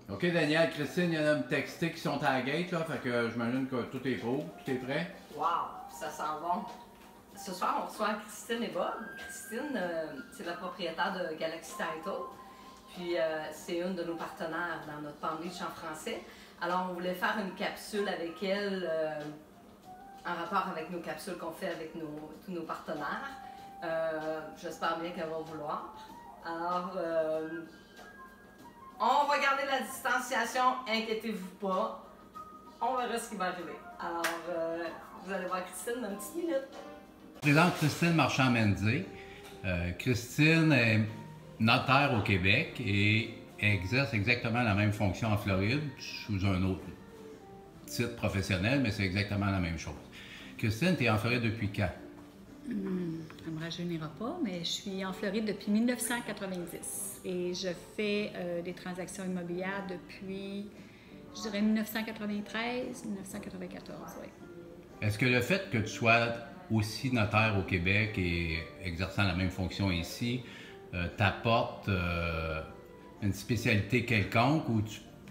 OK, Daniel, Christine, il y en a me texter qui sont à la gate, là, fait que j'imagine que tout est beau, tout est prêt. Wow, ça sent bon. Ce soir, on reçoit Christine et Bob. Christine, c'est la propriétaire de Galaxy Title. Puis, c'est une de nos partenaires dans notre Palm Beach en français. Alors, on voulait faire une capsule avec elle en rapport avec nos capsules qu'on fait avec tous nos partenaires. J'espère bien qu'elle va vouloir. Alors, on va garder la distanciation, inquiétez-vous pas. On verra ce qui va arriver. Alors, vous allez voir Christine dans une petite minute. Je présente Christine Marchand-Menzé. Christine est notaire au Québec et exerce exactement la même fonction en Floride sous un autre titre professionnel, mais c'est exactement la même chose. Christine, tu es en Floride depuis quand? Ça ne me rajeunira pas, mais je suis en Floride depuis 1990 et je fais des transactions immobilières depuis, je dirais, 1993, 1994, oui. Est-ce que le fait que tu sois aussi notaire au Québec et exerçant la même fonction ici t'apporte une spécialité quelconque ou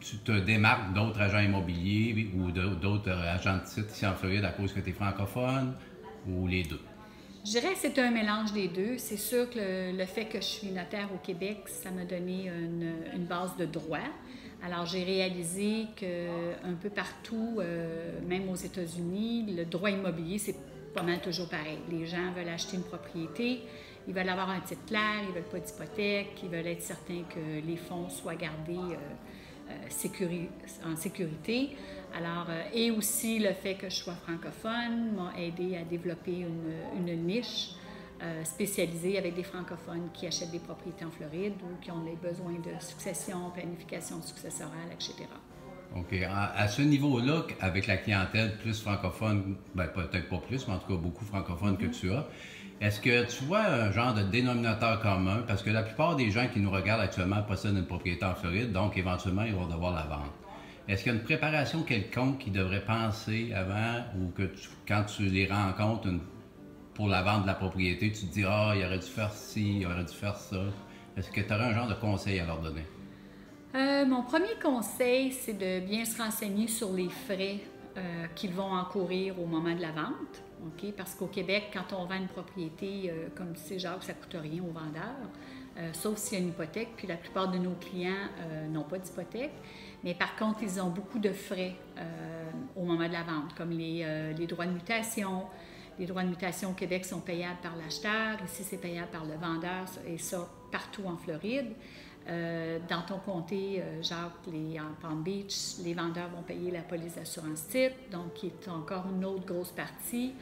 tu te démarques d'autres agents immobiliers ou d'autres agents de titre ici en Floride à cause que tu es francophone ou les deux? Je dirais que c'est un mélange des deux. C'est sûr que le fait que je suis notaire au Québec, ça m'a donné une base de droit. Alors, j'ai réalisé qu'un peu partout, même aux États-Unis, le droit immobilier, c'est pas mal toujours pareil. Les gens veulent acheter une propriété, ils veulent avoir un titre clair, ils veulent pas d'hypothèque, ils veulent être certains que les fonds soient gardés en sécurité. Alors, et aussi le fait que je sois francophone m'a aidé à développer une niche spécialisée avec des francophones qui achètent des propriétés en Floride ou qui ont des besoins de succession, planification successorale, etc. OK. À ce niveau-là, avec la clientèle plus francophone, ben peut-être pas plus, mais en tout cas beaucoup francophone que tu as, est-ce que tu vois un genre de dénominateur commun? Parce que la plupart des gens qui nous regardent actuellement possèdent une propriété en Floride, donc éventuellement, ils vont devoir la vendre. Est-ce qu'il y a une préparation quelconque qu'ils devraient penser avant ou que quand tu les rencontres pour la vente de la propriété, tu te dis « Ah, il aurait dû faire ci, il aurait dû faire ça ». Est-ce que tu aurais un genre de conseil à leur donner? Mon premier conseil, c'est de bien se renseigner sur les frais qu'ils vont encourir au moment de la vente. Okay? Parce qu'au Québec, quand on vend une propriété, comme tu sais, Jacques, ça ne coûte rien au vendeur, sauf s'il y a une hypothèque. Puis la plupart de nos clients n'ont pas d'hypothèque. Mais par contre, ils ont beaucoup de frais au moment de la vente, comme les droits de mutation. Les droits de mutation au Québec sont payables par l'acheteur. Ici, c'est payable par le vendeur, et ça partout en Floride. Dans ton comté, Jacques, en Palm Beach, les vendeurs vont payer la police d'assurance titre, donc qui est encore une autre grosse partie.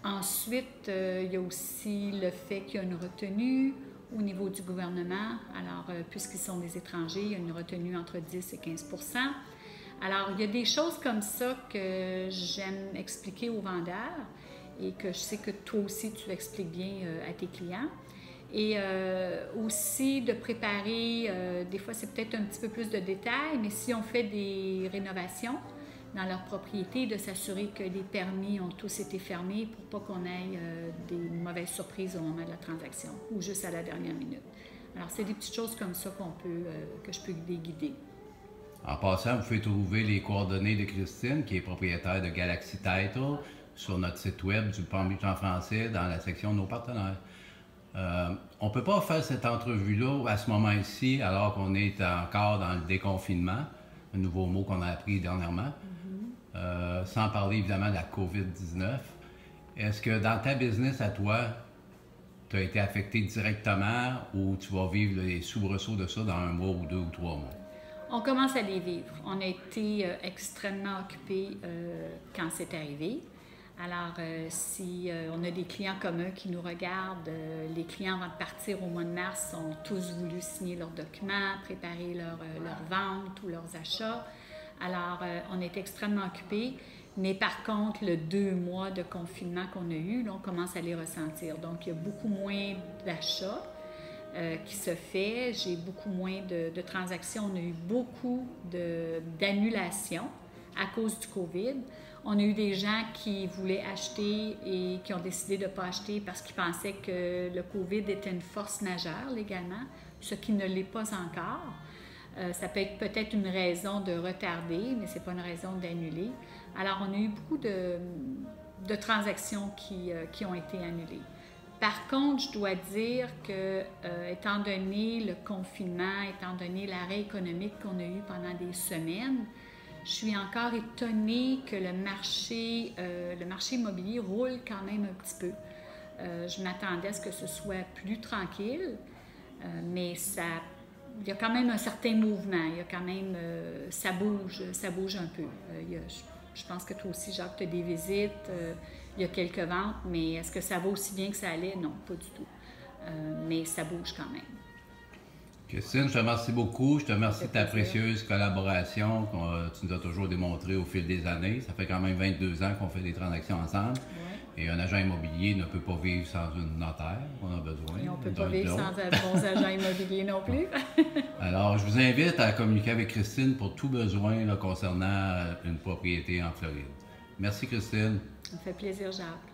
Ensuite, il y a aussi le fait qu'il y a une retenue au niveau du gouvernement. Alors, puisqu'ils sont des étrangers, il y a une retenue entre 10 et 15 %. Alors, il y a des choses comme ça que j'aime expliquer aux vendeurs et que je sais que toi aussi, tu expliques bien à tes clients. Et aussi de préparer, des fois c'est peut-être un petit peu plus de détails, mais si on fait des rénovations dans leur propriété, de s'assurer que les permis ont tous été fermés pour pas qu'on ait des mauvaises surprises au moment de la transaction ou juste à la dernière minute. Alors c'est des petites choses comme ça que je peux les guider. En passant, vous pouvez trouver les coordonnées de Christine, qui est propriétaire de Galaxy Title, sur notre site web du Palm Beach en français, dans la section « Nos partenaires ». On ne peut pas faire cette entrevue-là à ce moment-ci, alors qu'on est encore dans le déconfinement, un nouveau mot qu'on a appris dernièrement, sans parler évidemment de la COVID-19. Est-ce que dans ta business à toi, tu as été affecté directement ou tu vas vivre les soubresauts de ça dans un mois ou 2 ou 3 mois? On commence à les vivre. On a été extrêmement occupés quand c'est arrivé. Alors, si on a des clients comme eux qui nous regardent, les clients avant de partir au mois de mars ont tous voulu signer leurs documents, préparer leur vente ou leurs achats. Alors, on est extrêmement occupés. Mais par contre, le 2 mois de confinement qu'on a eu, là, on commence à les ressentir. Donc, il y a beaucoup moins d'achats qui se fait. J'ai beaucoup moins de transactions. On a eu beaucoup d'annulations à cause du COVID. On a eu des gens qui voulaient acheter et qui ont décidé de ne pas acheter parce qu'ils pensaient que le COVID était une force majeure légalement, ce qui ne l'est pas encore. Ça peut être peut-être une raison de retarder, mais ce n'est pas une raison d'annuler. Alors, on a eu beaucoup de transactions qui ont été annulées. Par contre, je dois dire que, étant donné le confinement, étant donné l'arrêt économique qu'on a eu pendant des semaines, je suis encore étonnée que le marché immobilier roule quand même un petit peu. Je m'attendais à ce que ce soit plus tranquille, mais il y a quand même un certain mouvement. Il y a quand même, ça bouge un peu. Je pense que toi aussi, Jacques, tu as des visites, il y a quelques ventes, mais est-ce que ça va aussi bien que ça allait? Non, pas du tout. Mais ça bouge quand même. Christine, je te remercie beaucoup. Je te remercie de ta précieuse collaboration que tu nous as toujours démontrée au fil des années. Ça fait quand même 22 ans qu'on fait des transactions ensemble. Ouais. Et un agent immobilier ne peut pas vivre sans une notaire. On a besoin. Et on ne peut pas vivre sans un bon agent immobilier non plus. Alors, je vous invite à communiquer avec Christine pour tout besoin là, concernant une propriété en Floride. Merci, Christine. Ça me fait plaisir, Jacques.